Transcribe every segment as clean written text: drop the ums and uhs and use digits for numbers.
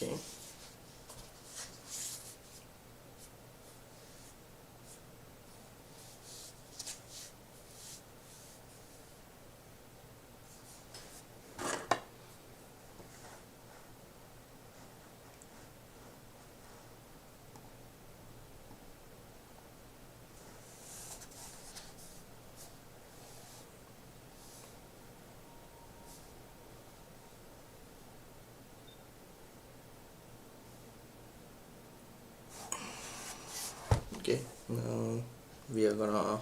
Okay. Okay. Now we are gonna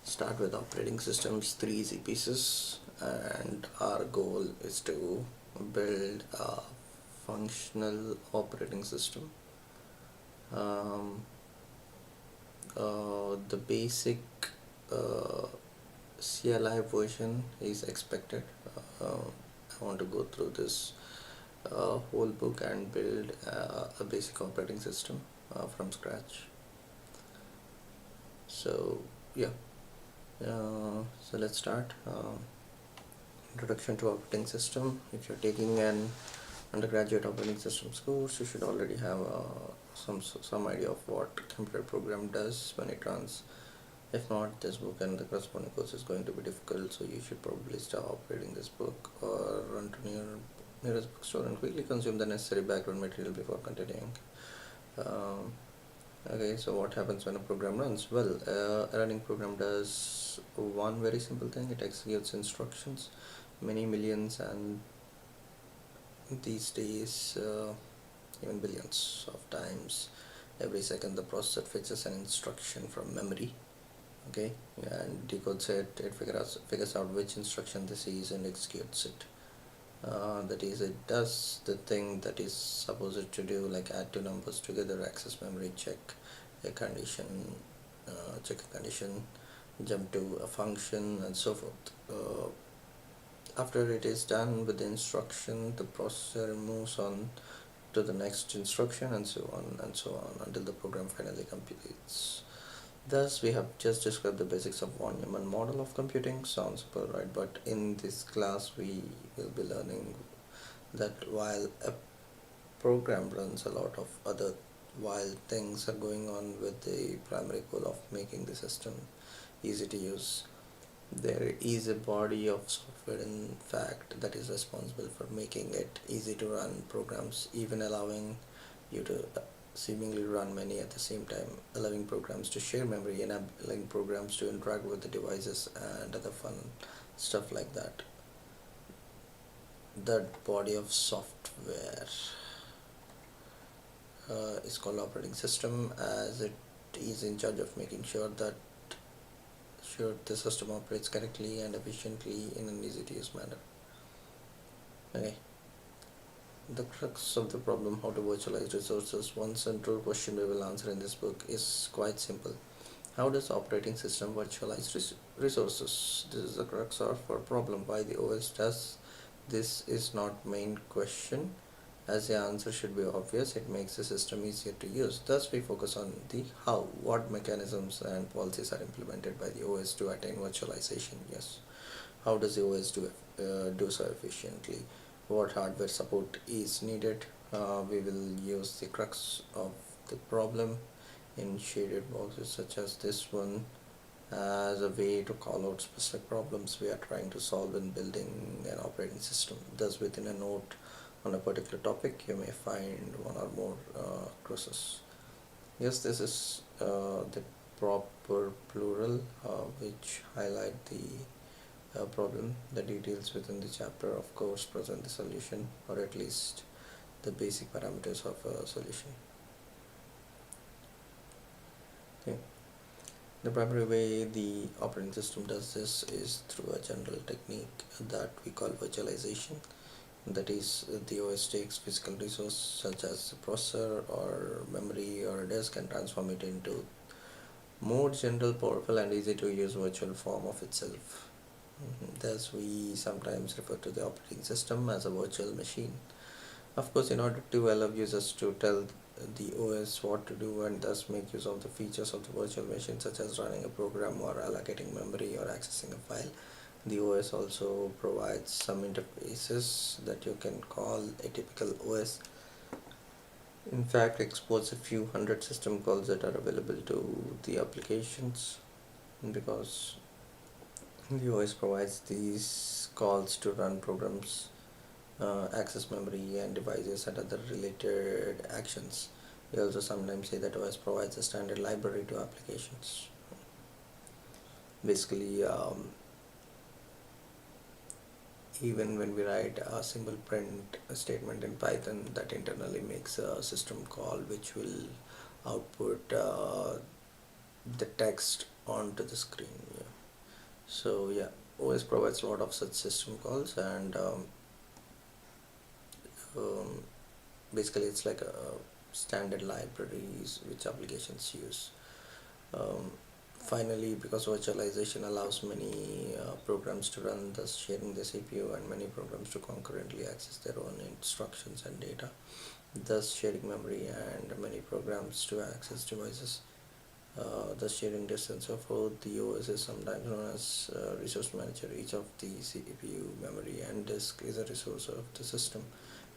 start with operating systems, three easy pieces, and our goal is to build a functional operating system. Um, the basic uh, CLI version is expected. I want to go through this whole book and build a basic operating system from scratch. So yeah, so let's start. Introduction to operating system. If you're taking an undergraduate operating systems course, you should already have some idea of what computer program does when it runs. If not, this book and the corresponding course is going to be difficult, so you should probably start reading this book or run to nearest bookstore and quickly consume the necessary background material before continuing. Um, okay, so what happens when a program runs? Well, a running program does one very simple thing. It executes instructions many millions and these days even billions of times every second. The processor fetches an instruction from memory, okay, and decodes it. It figures out which instruction this is and executes it. That is, it does the thing that is supposed to do, like add two numbers together, access memory, a condition check a condition, jump to a function, and so forth. After it is done with the instruction, the processor moves on to the next instruction, and so on and so on until the program finally completes. Thus, we have just described the basics of von Neumann model of computing. Sounds simple, right? But in this class, we will be learning that while a program runs, a lot of other wild things are going on with the primary goal of making the system easy to use. There is a body of software, in fact, that is responsible for making it easy to run programs, even allowing you to seemingly run many at the same time, allowing programs to share memory, enabling programs to interact with the devices, and other fun stuff like that. That body of software is called operating system, as it is in charge of making sure the system operates correctly and efficiently in an easy to use manner. Okay. The crux of the problem, how to virtualize resources, one central question we will answer in this book is quite simple. How does operating system virtualize resources? This is the crux of our problem. Why the OS does this is not main question, as the answer should be obvious. It makes the system easier to use. Thus, we focus on the how, what mechanisms and policies are implemented by the OS to attain virtualization. Yes, how does the OS do so efficiently? What hardware support is needed? We will use the crux of the problem in shaded boxes such as this one as a way to call out specific problems we are trying to solve in building an operating system. Thus, within a note on a particular topic, you may find one or more cruces. Yes, this is the proper plural which highlight the problem. The details within the chapter, of course, present the solution, or at least the basic parameters of a solution. Okay. The primary way the operating system does this is through a general technique that we call virtualization. That is, the OS takes physical resource such as a processor or memory or a disk and transform it into more general, powerful, and easy to use virtual form of itself. Thus, we sometimes refer to the operating system as a virtual machine. Of course, in order to allow users to tell the OS what to do and thus make use of the features of the virtual machine, such as running a program or allocating memory or accessing a file, the OS also provides some interfaces that you can call a typical OS in fact exports a few hundred system calls that are available to the applications, because the OS provides these calls to run programs, access memory and devices and other related actions. We also sometimes say that OS provides a standard library to applications. Basically, even when we write a simple print statement in Python, that internally makes a system call which will output the text onto the screen. Yeah. So yeah, OS provides a lot of such system calls, and um, basically it's like a standard libraries which applications use. Um, Finally, because virtualization allows many programs to run, thus sharing the CPU, and many programs to concurrently access their own instructions and data, thus sharing memory, and many programs to access devices, thus sharing distance of both. The OS is sometimes known as resource manager. Each of the CPU, memory, and disk is a resource of the system.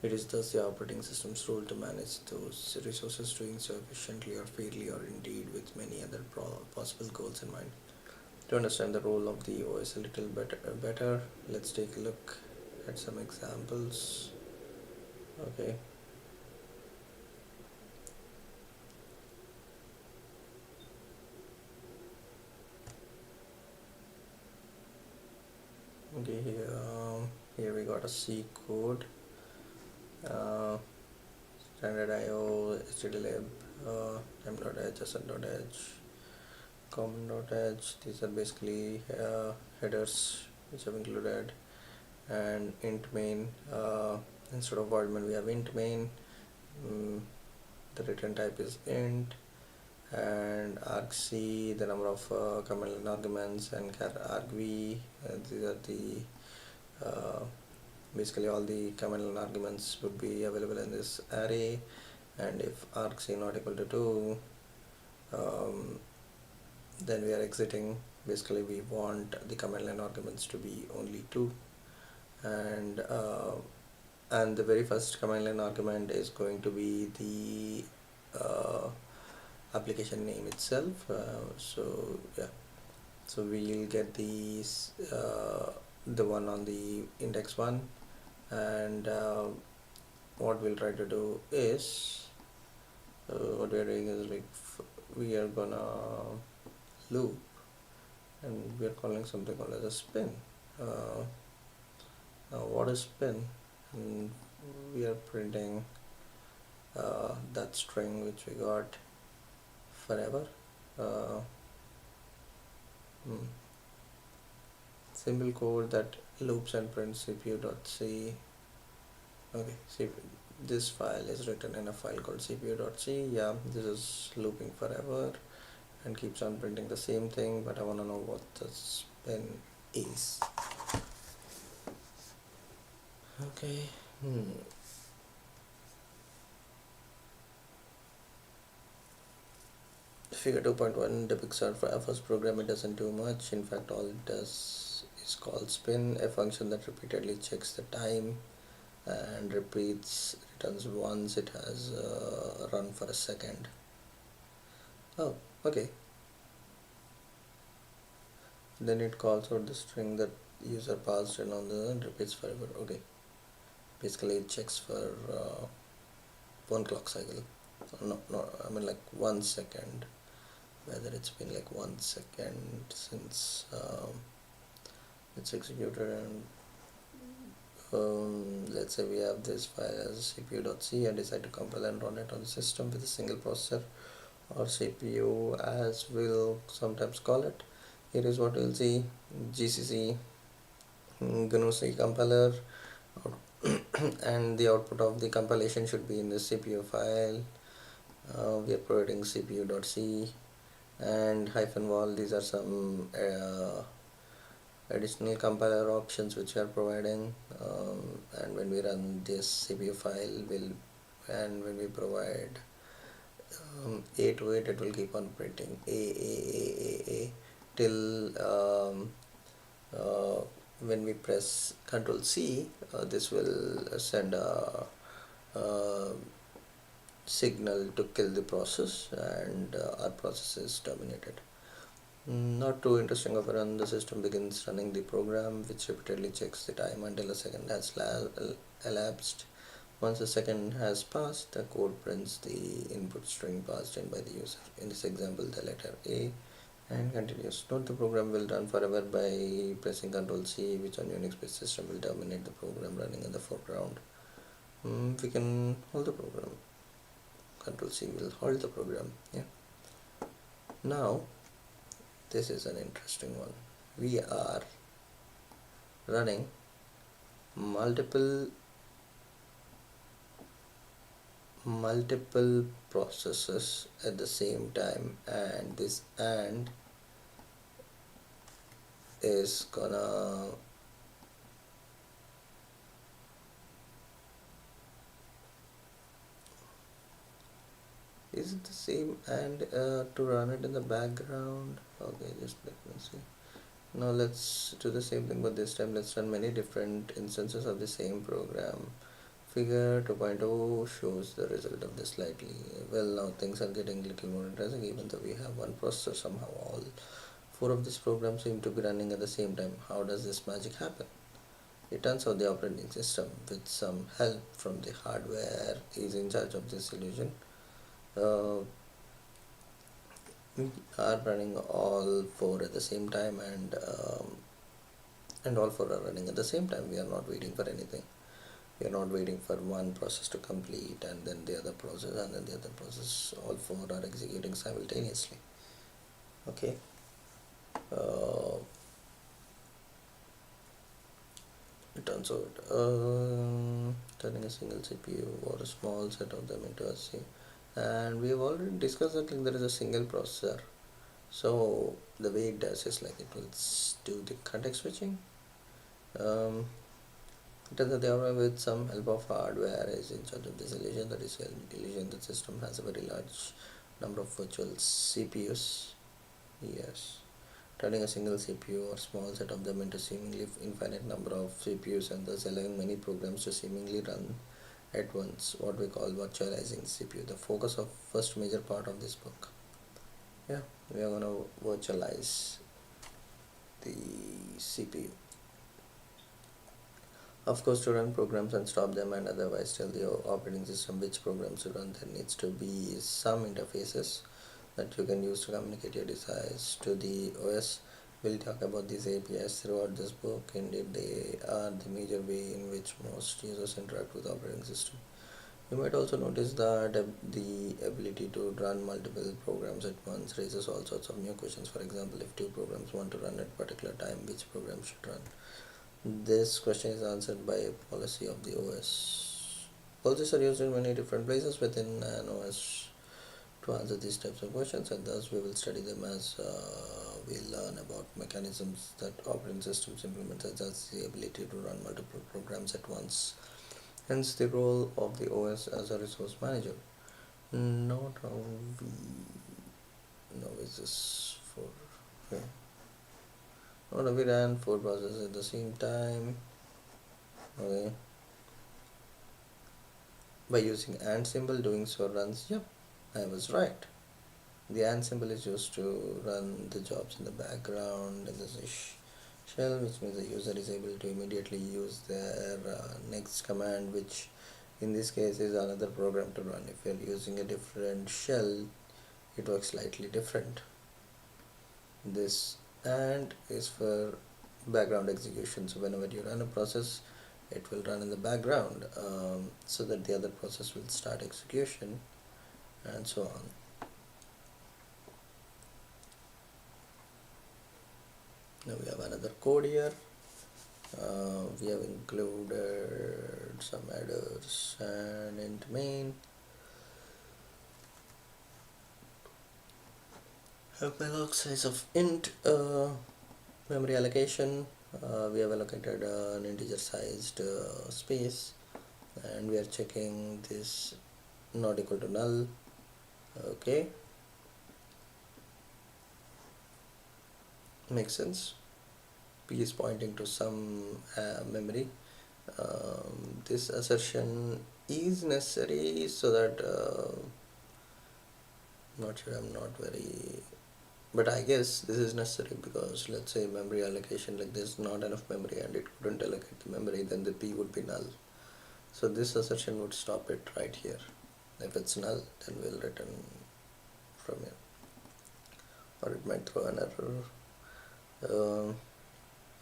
It is thus the operating system's role to manage those resources, doing so efficiently or fairly, or indeed with many other possible goals in mind. To understand the role of the OS a little better, let's take a look at some examples. Okay. Okay, here we got a C code, uh, standard IO, stdlib, m.h, sn.h, common.h. These are basically headers which have included, and int main. Instead of void main, we have int main. Mm, the return type is int, and argc, the number of command line arguments, and argv. These are the basically all the command line arguments would be available in this array, and if argc not equal to 2, um, then we are exiting. Basically we want the command line arguments to be only 2, and the very first command line argument is going to be the application name itself. So yeah, so we'll get these the one on the index 1, and what we'll try to do is what we are doing is like we are gonna loop, and we are calling something called as a spin. uh, Now what is spin? And we are printing that string which we got forever. uh, hmm. Simple code that loops and prints cpu.c. Okay, see, this file is written in a file called cpu.c. Yeah, this is looping forever and keeps on printing the same thing, but I want to know what the spin is. Okay. Figure 2.1 depicts our first program. It doesn't do much. In fact, all it does is call spin, a function that repeatedly checks the time and returns once it has run for a second. Oh, okay. Then it calls out the string that user passed in on the and repeats forever. Okay. Basically, it checks for one clock cycle. No, I mean like 1 second. Whether it's been like 1 second since it's executed, and let's say we have this file as cpu.c. I decide to compile and run it on the system with a single processor, or CPU as we'll sometimes call it. Here is what we'll see: gcc GNU-C compiler, and the output of the compilation should be in the CPU file. We are providing cpu.c and -vol. These are some additional compiler options which we are providing, and when we run this CPU file and when we provide a to it, it will keep on printing a till when we press Ctrl C, this will send a signal to kill the process, and our process is terminated. Not too interesting of a run. The system begins running the program, which repeatedly checks the time until a second has elapsed. Once a second has passed, the code prints the input string passed in by the user. In this example, the letter A, and continues. Note the program will run forever by pressing Ctrl C, which on Unix-based system will terminate the program running in the foreground. We can hold the program. Ctrl C will hold the program. Yeah. Now, this is an interesting one. We are running multiple processes at the same time, and this AND is gonna is it the same and to run it in the background. Okay, just let me see. Now let's do the same thing, but this time let's run many different instances of the same program. Figure 2.0 shows the result of this slightly. Well, now things are getting a little more interesting. Even though we have one processor, somehow all four of these programs seem to be running at the same time. How does this magic happen? It turns out the operating system, with some help from the hardware, is in charge of this illusion. We are running all four at the same time, and all four are running at the same time. We are not waiting for anything. We are not waiting for one process to complete and then the other process and then the other process. All four are executing simultaneously. Okay. uh, it turns out turning a single CPU or a small set of them into a C, and we have already discussed that like there is a single processor. So the way it does is like it will do the context switching. um, It turns out the hardware, with some help of hardware, is in charge of this illusion. That is an illusion that system has a very large number of virtual CPUs. Yes. Turning a single CPU or small set of them into seemingly infinite number of CPUs, and thus allowing many programs to seemingly run at once, what we call virtualizing CPU, the focus of first major part of this book. Yeah, we are going to virtualize the CPU. Of course, to run programs and stop them and otherwise tell the operating system which programs to run, there needs to be some interfaces that you can use to communicate your desires to the OS. We'll talk about these APIs throughout this book. Indeed, they are the major way in which most users interact with the operating system. You might also notice that the ability to run multiple programs at once raises all sorts of new questions. For example, if two programs want to run at a particular time, which program should run? This question is answered by a policy of the OS. Policies are used in many different places within an OS to answer these types of questions, and thus we will study them as we learn about mechanisms that operating systems implement, such as the ability to run multiple programs at once. Hence, the role of the OS as a resource manager. Not how we know is this for. Okay. Not how we ran four processes at the same time. Okay. By using AND symbol, doing so runs. Yep, I was right. The AND symbol is used to run the jobs in the background in the shell, which means the user is able to immediately use their next command, which in this case is another program to run. If you're using a different shell, it works slightly different. This AND is for background execution, so whenever you run a process, it will run in the background, so that the other process will start execution, and so on. Now we have another code here. We have included some headers and int main. Have malloc size of int. Memory allocation. We have allocated an integer sized space, and we are checking this not equal to null. Okay, makes sense. P is pointing to some memory. This assertion is necessary so that not sure, I'm not very, but I guess this is necessary because let's say memory allocation, like there's not enough memory and it couldn't allocate the memory, then the P would be null. So this assertion would stop it right here. If it's null, then we'll return from here, or it might throw an error.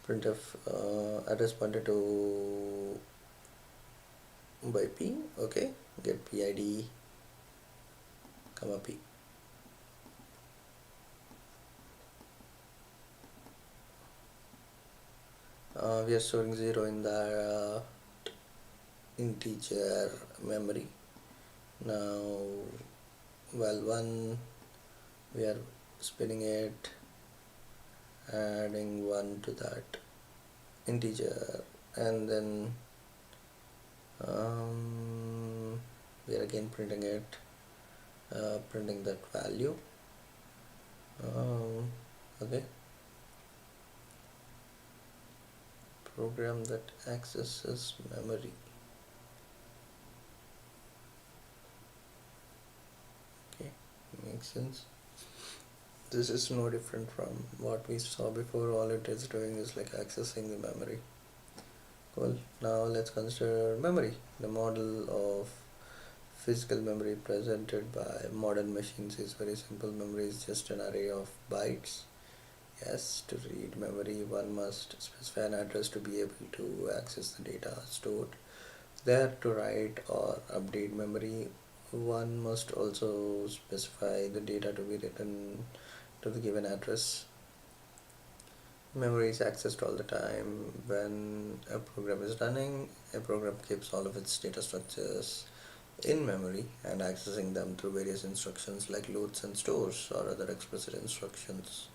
Printf address pointed to by P. Okay, get PID comma P. We are storing 0 in the integer memory. Now while 1 we are spinning it, adding 1 to that integer, and then we are again printing it, printing that value. Okay, program that accesses memory. Okay, makes sense. This is no different from what we saw before. All it is doing is like accessing the memory. Cool. Now let's consider memory. The model of physical memory presented by modern machines is very simple. Memory is just an array of bytes. Yes, to read memory, one must specify an address to be able to access the data stored there. To write or update memory, one must also specify the data to be written to the given address. Memory is accessed all the time. When a program is running, a program keeps all of its data structures in memory and accessing them through various instructions like loads and stores or other explicit instructions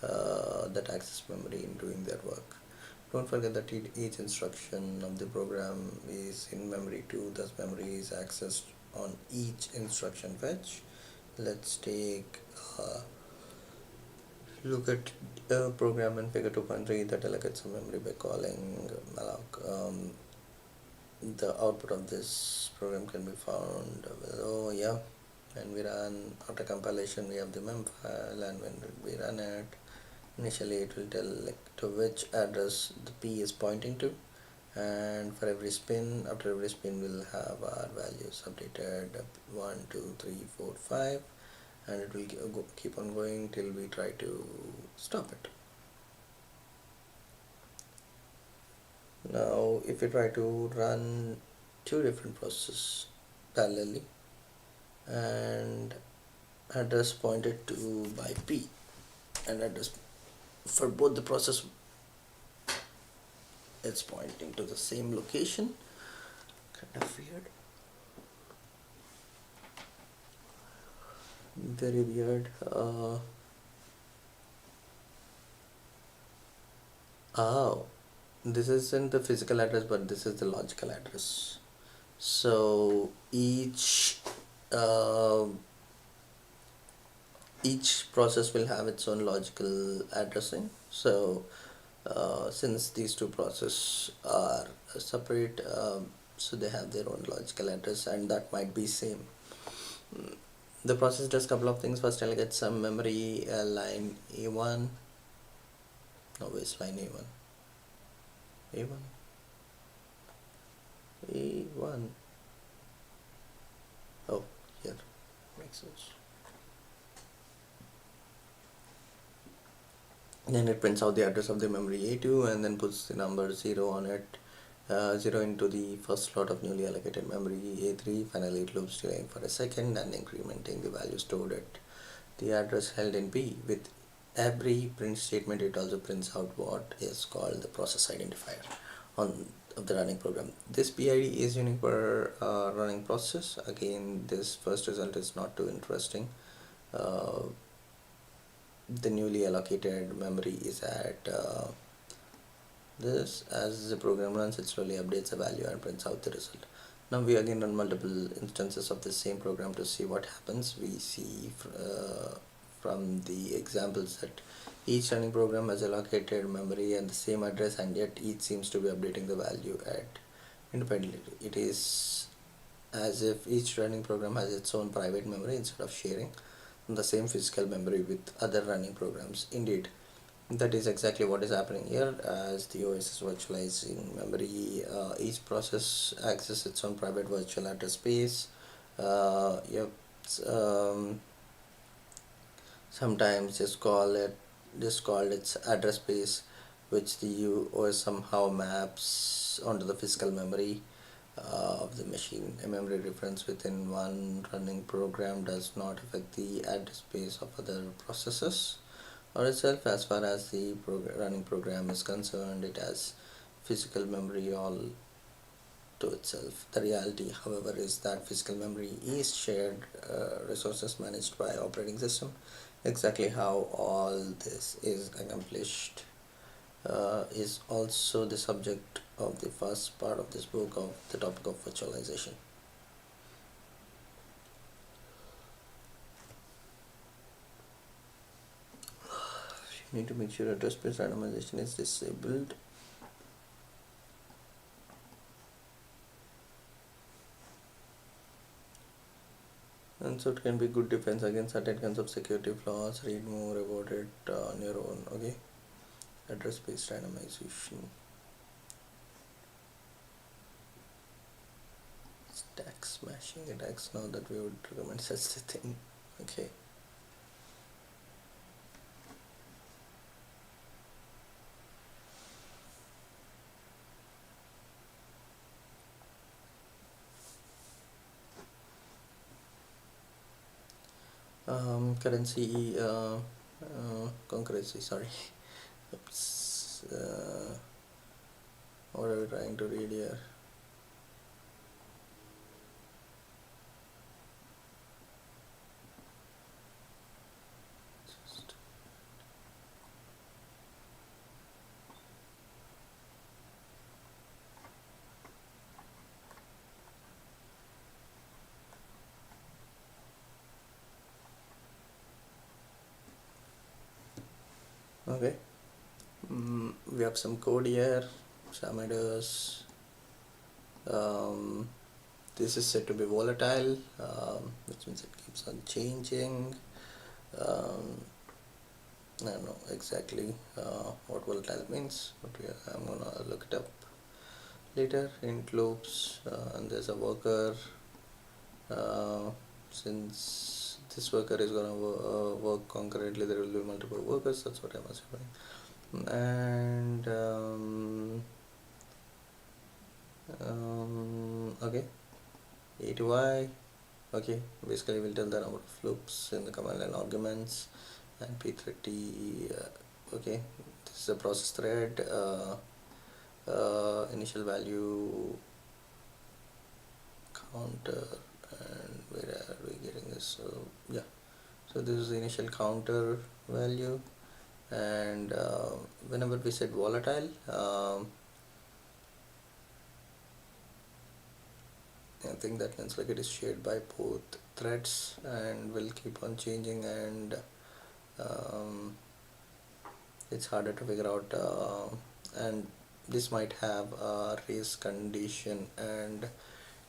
that access memory in doing their work. Don't forget that each instruction of the program is in memory too, thus memory is accessed on each instruction fetch. Let's take a look at a program in figure 2.3 that allocates some memory by calling malloc. The output of this program can be found below. Yeah, when we run after compilation, we have the mem file, and when we run it, initially it will tell like to which address the P is pointing to, and for every spin, after every spin we'll have our values updated 1 2 3 4 5, and it will keep on going till we try to stop it. Now if we try to run two different processes parallelly and address pointed to by P, and address for both the process it's pointing to the same location, kind of weird, very weird. Oh, this isn't the physical address, but this is the logical address. So uh, each process will have its own logical addressing. So since these two processes are separate, so they have their own logical address, and that might be same. The process does a couple of things. First, I'll get some memory, line A1. No, where's line A1? A1. A1. Oh, here. Makes sense. Then it prints out the address of the memory A2 and then puts the number 0 on it, 0 into the first slot of newly allocated memory A3. Finally it loops delaying for a second and incrementing the value stored at the address held in B. With every print statement it also prints out what is called the process identifier on of the running program. This PID is unique per running process. Again, this first result is not too interesting. The newly allocated memory is at this. As the program runs, it slowly updates the value and prints out the result. Now we again run multiple instances of the same program to see what happens. We see from the examples that each running program has allocated memory and the same address, and yet each seems to be updating the value at independently. It is as if each running program has its own private memory instead of sharing the same physical memory with other running programs. Indeed, that is exactly what is happening here. As the OS is virtualizing memory, each process accesses its own private virtual address space. Yep. um, Sometimes just called its address space, which the OS somehow maps onto the physical memory of the machine. A memory reference within one running program does not affect the address space of other processes or itself. As far as the running program is concerned, it has physical memory all to itself. The reality, however, is that physical memory is shared resources managed by operating system. Exactly how all this is accomplished is also the subject of the first part of this book of the topic of virtualization. You need to make sure address space randomization is disabled. And so it can be good defense against certain kinds of security flaws. Read more about it on your own. Okay, address space randomization. Stack smashing attacks. Now that we would recommend such a thing. Okay. Currency concurrency. Sorry. Oops. What are we trying to read here? Just okay. We have some code here. Some headers. This is said to be volatile, which means it keeps on changing. I don't know exactly what volatile means, but I'm gonna look it up later. Int loops, and there's a worker. Since this worker is gonna work concurrently, there will be multiple workers. That's what I'm assuming. And okay, e to y. Okay, basically we'll tell the number of loops in the command line arguments, and p30. Okay, this is a process thread. Initial value counter, and where are we getting this? So yeah, so this is the initial counter value, and whenever we said volatile, I think that means like it is shared by both threads and will keep on changing, and um, it's harder to figure out, and this might have a race condition, and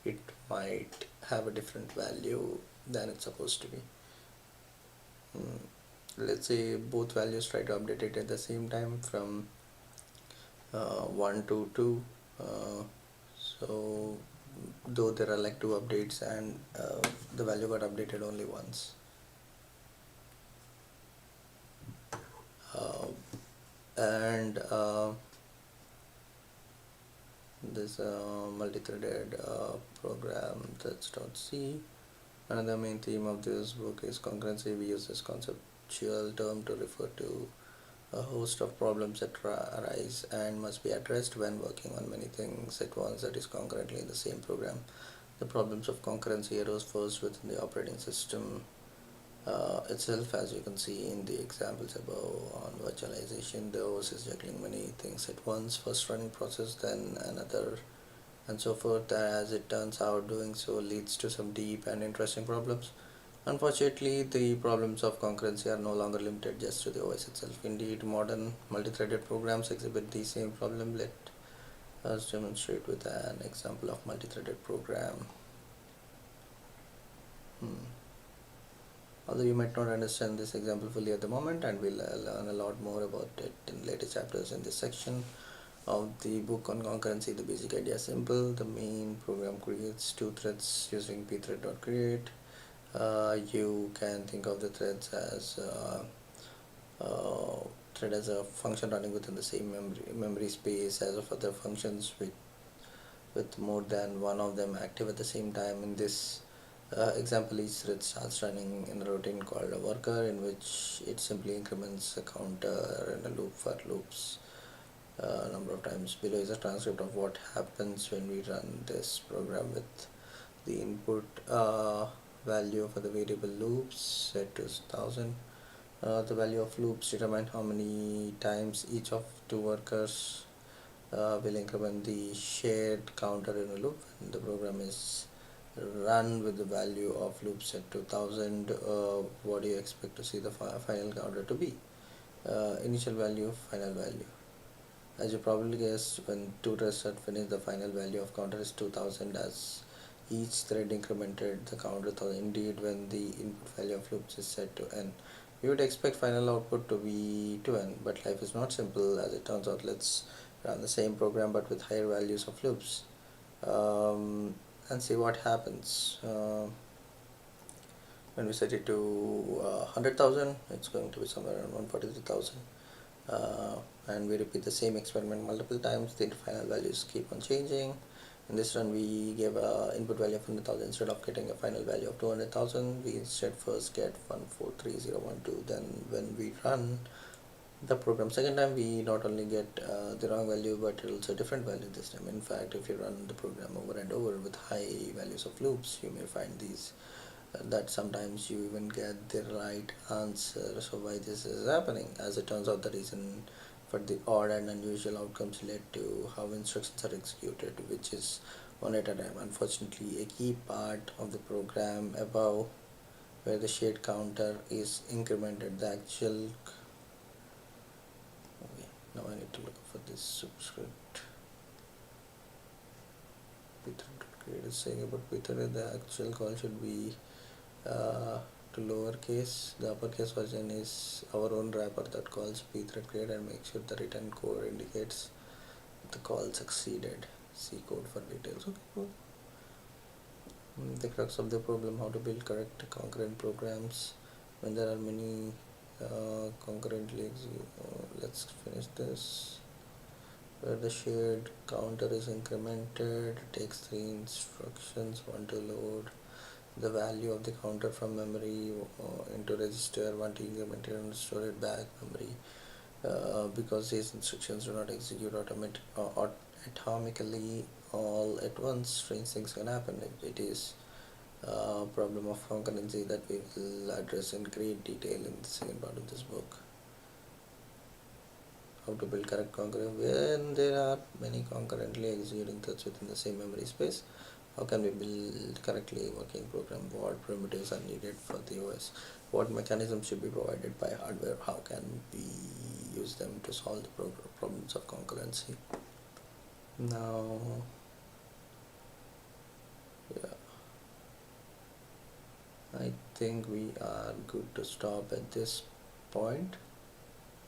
it might have a different value than it's supposed to be. Let's say both values try to update it at the same time from 1 to 2. So though there are like two updates, and the value got updated only once. And this multi-threaded program, that's .c. Another main theme of this book is concurrency. We use this conceptual term to refer to a host of problems that arise and must be addressed when working on many things at once, that is concurrently in the same program. The problems of concurrency arose first within the operating system itself, as you can see in the examples above. On virtualization, the OS is juggling many things at once, first running process, then another, and so forth. As it turns out, doing so leads to some deep and interesting problems. Unfortunately, the problems of concurrency are no longer limited just to the OS itself. Indeed, modern multi-threaded programs exhibit the same problem. Let us demonstrate with an example of multi-threaded program. Hmm. Although you might not understand this example fully at the moment, and we'll learn a lot more about it in later chapters in this section of the book on concurrency. The basic idea is simple. The main program creates two threads using pthread.create. You can think of the threads as thread as a function running within the same memory space as of other functions with more than one of them active at the same time. In this example, each thread starts running in a routine called a worker, in which it simply increments a counter in a loop for loops number of times. Below is a transcript of what happens when we run this program with the input value for the variable loops set to 1000. The value of loops determine how many times each of two workers will increment the shared counter in a loop, and the program is run with the value of loop set to 1000. What do you expect to see the final counter to be? Initial value, final value. As you probably guessed, when two threads are finished, the final value of counter is 2000, as each thread incremented the counter 1000. Indeed, when the input value of loops is set to n, you would expect final output to be 2n, but life is not simple. As it turns out, let's run the same program but with higher values of loops, and see what happens. When we set it to 100,000, it's going to be somewhere around 143,000. And we repeat the same experiment multiple times. The final values keep on changing. In this run, we gave a input value of 100,000. Instead of getting a final value of 200,000, we instead first get 143012. Then when we run the program second time, we not only get the wrong value but also a different value this time. In fact, if you run the program over and over with high values of loops, you may find these that sometimes you even get the right answer. So why this is happening? As it turns out, the reason for the odd and unusual outcomes led to how instructions are executed, which is one at a time. Unfortunately, a key part of the program above, where the shared counter is incremented, the actual okay, now I need to look for this subscript. Pthread is saying about Pthread, the actual call should be to lowercase. The uppercase version is our own wrapper that calls pthread create and makes sure the written code indicates the call succeeded. See code for details. Okay, cool. The crux of the problem: how to build correct concurrent programs when there are many concurrently. Let's finish this. Where the shared counter is incremented, it takes 3 instructions: one to load the value of the counter from memory into register, one to increment it and store it back memory. Because these instructions do not execute atomically all at once, strange things can happen. It is a problem of concurrency that we will address in great detail in the second part of this book. How to build correct concurrent when there are many concurrently executing threads within the same memory space. How can we build correctly working program? What primitives are needed for the OS? What mechanisms should be provided by hardware? How can we use them to solve the problems of concurrency? Now, yeah, I think we are good to stop at this point,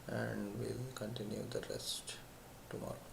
and we'll continue the rest tomorrow.